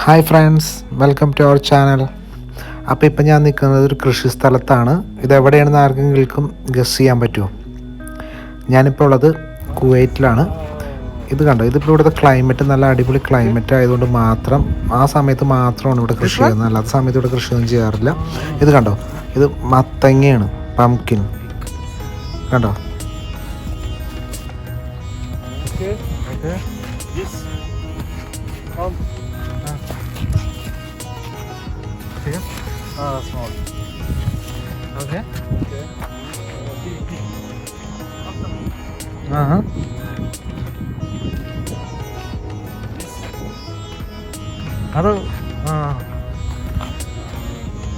Hi friends, welcome to our channel. അപ്പോൾ ഇപ്പം ഞാൻ നിൽക്കുന്നത് ഒരു കൃഷി സ്ഥലത്താണ്. ഇതെവിടെയാണെന്ന് ആർക്കെങ്കിലും ഗസ് ചെയ്യാൻ പറ്റുമോ? ഞാനിപ്പോൾ ഉള്ളത് കുവൈറ്റിലാണ്. ഇത് കണ്ടോ, ഇതിപ്പോൾ ഇവിടുത്തെ ക്ലൈമറ്റ് നല്ല അടിപൊളി ക്ലൈമറ്റ് ആയതുകൊണ്ട് മാത്രം ആ സമയത്ത് മാത്രമാണ് ഇവിടെ കൃഷി ചെയ്യുന്നത്. അല്ലാത്ത സമയത്ത് ഇവിടെ കൃഷിയൊന്നും ചെയ്യാറില്ല. ഇത് കണ്ടോ, ഇത് മത്തങ്ങയാണ്, പംകിൻ കണ്ടോ. Small. Okay. Okay.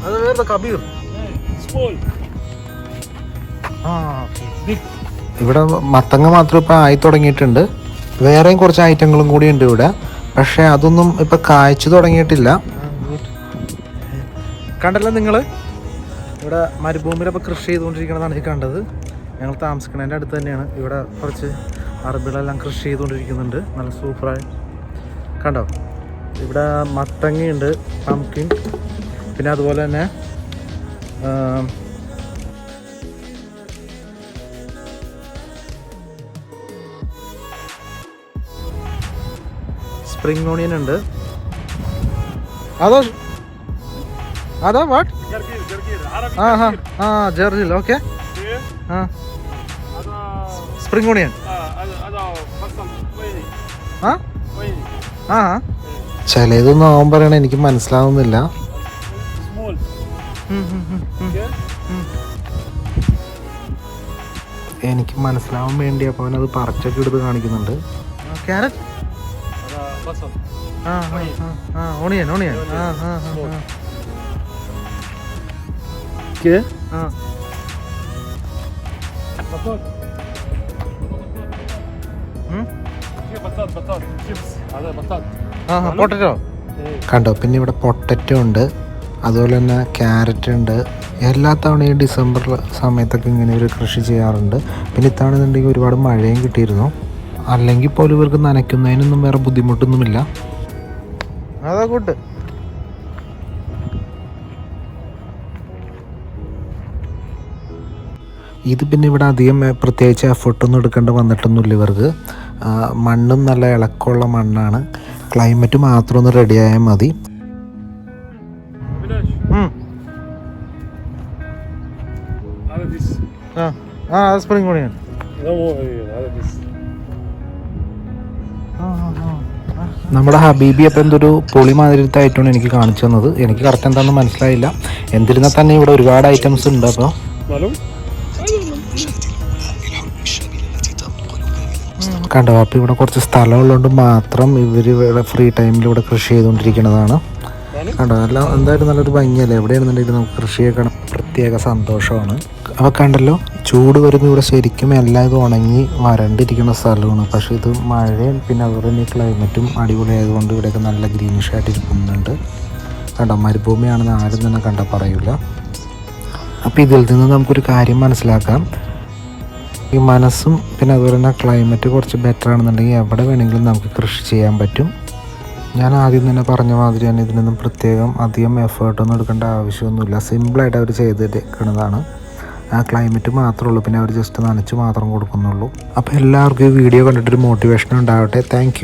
അത് വേറെ കബീർ. Small. Big. ഇവിടെ മത്തങ്ങ മാത്രം ഇപ്പം ആയി തുടങ്ങിയിട്ടുണ്ട്. വേറെയും കുറച്ച് ഐറ്റങ്ങളും കൂടി ഉണ്ട് ഇവിടെ, പക്ഷേ അതൊന്നും ഇപ്പം കായ്ച്ചു തുടങ്ങിയിട്ടില്ല. കണ്ടല്ലോ നിങ്ങൾ, ഇവിടെ മരുഭൂമിയിലപ്പോൾ കൃഷി ചെയ്തുകൊണ്ടിരിക്കുന്നതാണ് ഈ കണ്ടത്. ഞങ്ങൾ താമസിക്കുന്നതിൻ്റെ അടുത്ത് തന്നെയാണ്. ഇവിടെ കുറച്ച് അറബികളെല്ലാം കൃഷി ചെയ്തുകൊണ്ടിരിക്കുന്നുണ്ട്, നല്ല സൂപ്പറായി. കണ്ടോ, ഇവിടെ മത്തങ്ങയുണ്ട്, പംകിൻ, പിന്നെ അതുപോലെ തന്നെ സ്പ്രിംഗ് ഓണിയൻ ഉണ്ട്. അതാ വാട്ട് ജർജിൽ. Okay, spring onion. ചിലതൊന്നും ആവാൻ പറയണ എനിക്ക് മനസ്സിലാവുന്നില്ല. എനിക്ക് മനസ്സിലാവാൻ വേണ്ടി അപ്പോൾ അവനത് പറിച്ചൊക്കെ എടുത്ത് കാണിക്കുന്നുണ്ട്. Carrot, onion onion. പൊട്ടറ്റോ കണ്ടോ. പിന്നെ ഇവിടെ പൊട്ടറ്റോ ഉണ്ട്, അതുപോലെ തന്നെ ക്യാരറ്റ് ഉണ്ട്. എല്ലാ തവണയും ഡിസംബർ സമയത്തൊക്കെ ഇങ്ങനെ ഒരു കൃഷി ചെയ്യാറുണ്ട്. പിന്നെ ഇത്തവണ എന്നുണ്ടെങ്കിൽ ഒരുപാട് മഴയും കിട്ടിയിരുന്നു. അല്ലെങ്കിൽ പോലും ഇവർക്ക് നനയ്ക്കുന്നതിനൊന്നും വേറെ ബുദ്ധിമുട്ടൊന്നുമില്ല. അതാ കൂട്ട്. ഇത് പിന്നെ ഇവിടെ അധികം പ്രത്യേകിച്ച് എഫർട്ടൊന്നും എടുക്കേണ്ട വന്നിട്ടൊന്നുമില്ല ഇവർക്ക്. മണ്ണും നല്ല ഇളക്കമുള്ള മണ്ണാണ്. ക്ലൈമറ്റ് മാത്രം ഒന്ന് റെഡിയായാൽ മതി. Spring onion. നമ്മുടെ ഹബീബി അപ്പം എന്തൊരു പൊളി മാതിരത്തെ ഐറ്റമാണ് എനിക്ക് കാണിച്ചു തന്നത്. എനിക്ക് കറക്റ്റ് എന്താണെന്ന് മനസ്സിലായില്ല. എന്തിരുന്നാൽ തന്നെ ഇവിടെ ഒരുപാട് ഐറ്റംസ് ഉണ്ട്. അപ്പോൾ കണ്ടോ, അപ്പോൾ ഇവിടെ കുറച്ച് സ്ഥലമുള്ളതുകൊണ്ട് മാത്രം ഇവർ ഇവിടെ ഫ്രീ ടൈമിൽ ഇവിടെ കൃഷി ചെയ്തുകൊണ്ടിരിക്കുന്നതാണ്. കണ്ടോ, എല്ലാം എന്തായാലും നല്ലൊരു ഭംഗിയല്ലേ. എവിടെയാണെന്നുണ്ടെങ്കിൽ നമുക്ക് കൃഷിയൊക്കെ പ്രത്യേക സന്തോഷമാണ്. അപ്പോൾ കണ്ടല്ലോ, ചൂട് വരുമ്പോൾ ഇവിടെ ശരിക്കും എല്ലാം ഇത് ഉണങ്ങി വരണ്ടിരിക്കുന്ന സ്ഥലമാണ്. പക്ഷേ ഇത് മഴയും പിന്നെ അതുപോലെ തന്നെ ക്ലൈമറ്റും അടിപൊളിയായതുകൊണ്ട് ഇവിടെയൊക്കെ നല്ല ഗ്രീനിഷ് ആയിട്ട് ഇരിക്കുന്നുണ്ട്. കണ്ടോ, മരുഭൂമിയാണെന്ന് ആരും തന്നെ കണ്ടാൽ പറയില്ല. അപ്പോൾ ഇതിൽ നിന്ന് നമുക്കൊരു കാര്യം മനസ്സിലാക്കാം. ഈ മനസ്സും പിന്നെ അതുപോലെ തന്നെ ക്ലൈമറ്റ് കുറച്ച് ബെറ്റർ ആണെന്നുണ്ടെങ്കിൽ എവിടെ വേണമെങ്കിലും നമുക്ക് കൃഷി ചെയ്യാൻ പറ്റും. ഞാൻ ആദ്യം തന്നെ പറഞ്ഞ മാതിരി തന്നെ ഇതിനൊന്നും പ്രത്യേകം അധികം എഫേർട്ടൊന്നും എടുക്കേണ്ട ആവശ്യമൊന്നുമില്ല. സിമ്പിളായിട്ട് അവർ ചെയ്തെടുക്കുന്നതാണ്. ആ ക്ലൈമറ്റ് മാത്രമേ ഉള്ളൂ, പിന്നെ അവർ ജസ്റ്റ് നനച്ച് മാത്രം കൊടുക്കുന്നുള്ളൂ. അപ്പോൾ എല്ലാവർക്കും ഈ വീഡിയോ കണ്ടിട്ടൊരു മോട്ടിവേഷൻ ഉണ്ടാവട്ടെ. താങ്ക്